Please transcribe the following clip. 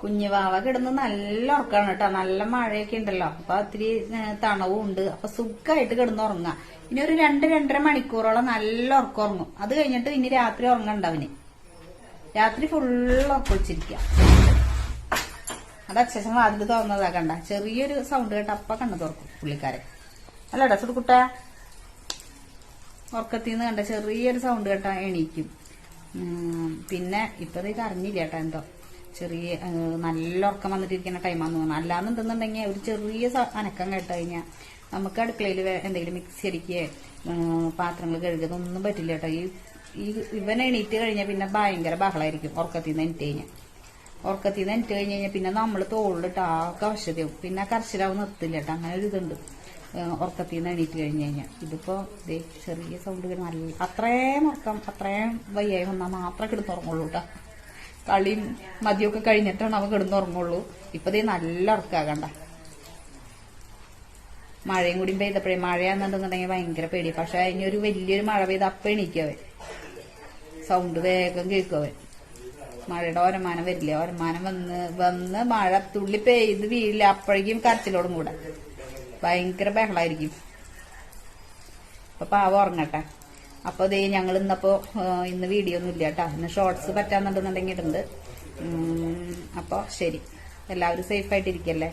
കുഞ്ഞുവാവ കിടന്ന് നല്ല ഉറക്കാണ് കേട്ടോ. നല്ല മഴയൊക്കെ ഉണ്ടല്ലോ, അപ്പൊ ഒത്തിരി തണവും ഉണ്ട്. അപ്പൊ സുഖമായിട്ട് കിടന്നുറങ്ങാം. ഇനി ഒരു 2-2.5 മണിക്കൂറോളം നല്ല ഉറക്കം ഉറങ്ങും. അത് കഴിഞ്ഞിട്ട് ഇനി രാത്രി ഉറങ്ങണ്ട അവന്. രാത്രി ഫുള്ള് ഉറക്കൊളിച്ചിരിക്കുക. അത് അച്ഛൻ വാതിൽ തുറന്നതാ കണ്ട. ചെറിയൊരു സൗണ്ട് കേട്ട അപ്പ കണ്ണു തുറക്കും പുള്ളിക്കാരെ. അല്ലടാ സുടുക്കുട്ട, ഉറക്കത്തിന്ന് കണ്ട ചെറിയൊരു സൗണ്ട് കേട്ടാ എണീക്കും. പിന്നെ ഇപ്പൊ ഇത് അറിഞ്ഞില്ല കേട്ടാ, എന്തോ ചെറിയ നല്ല ഉറക്കം വന്നിട്ടിരിക്കുന്ന ടൈമാന്ന് തോന്നുന്നു. അല്ലാന്നുണ്ടെന്നുണ്ടെങ്കിൽ ഒരു ചെറിയ അനക്കം കേട്ട് കഴിഞ്ഞാൽ നമുക്ക് അടുക്കളയിൽ എന്തെങ്കിലും മിക്സി അടിക്കുകയോ പാത്രങ്ങൾ കഴുകുന്നൊന്നും പറ്റില്ല കേട്ടോ. ഇവൻ എണീറ്റ് കഴിഞ്ഞാൽ പിന്നെ ഭയങ്കര ബഹളമായിരിക്കും. ഉറക്കത്തിന്ന് എണീറ്റ് കഴിഞ്ഞാൽ പിന്നെ നമ്മൾ തോളിലിട്ട് ആകെ അവശതയാവും. പിന്നെ കർശനാവ് നിർത്തില്ല കേട്ടോ. അങ്ങനെ ഒരു ഇതുണ്ട് ഉറക്കത്തിന്ന് എണീറ്റ് കഴിഞ്ഞ് കഴിഞ്ഞാൽ. ഇതിപ്പോ ചെറിയ സൗണ്ട് നല്ല അത്രയും ഉറക്കം അത്രയും വയ്യായി വന്നാൽ മാത്രമേ കിടന്നുറങ്ങുള്ളൂ കേട്ടോ. കളിയും മതിയൊക്കെ കഴിഞ്ഞിട്ടാണ് അവൻ കിടന്നുറങ്ങുള്ളൂ. ഇപ്പൊ നല്ല ഉറക്കാകണ്ട. മഴയും കൂടി പെയ്തപ്പോഴേ, മഴയാണെന്നുണ്ടെന്നുണ്ടെങ്കിൽ ഭയങ്കര പേടി. പക്ഷെ ഇനി ഒരു വലിയൊരു മഴ പെയ്ത് അപ്പം എണീക്കവൻ. സൗണ്ട് വേഗം കേൾക്കുവൻ. മഴയുടെ ഓരമാനം വരില്ല. ഓരമാനം വന്ന് മഴ തുള്ളി പെയ്ത് വീഴില്ല. അപ്പോഴേക്കും കരച്ചിലോടും കൂടെ ഭയങ്കര ബഹളായിരിക്കും. അപ്പൊ പാവം ഉറങ്ങട്ടെ. അപ്പൊ ദേ ഞങ്ങൾ ഇന്ന് വീഡിയോ ഒന്നും ഇല്ല കേട്ടോ. ഇന്ന് ഷോർട്സ് പറ്റാന്നുണ്ടെന്നുണ്ടെങ്കിൽ ഇടുന്നുണ്ട്. അപ്പൊ ശരി, എല്ലാവരും സേഫ് ആയിട്ടിരിക്കല്ലേ.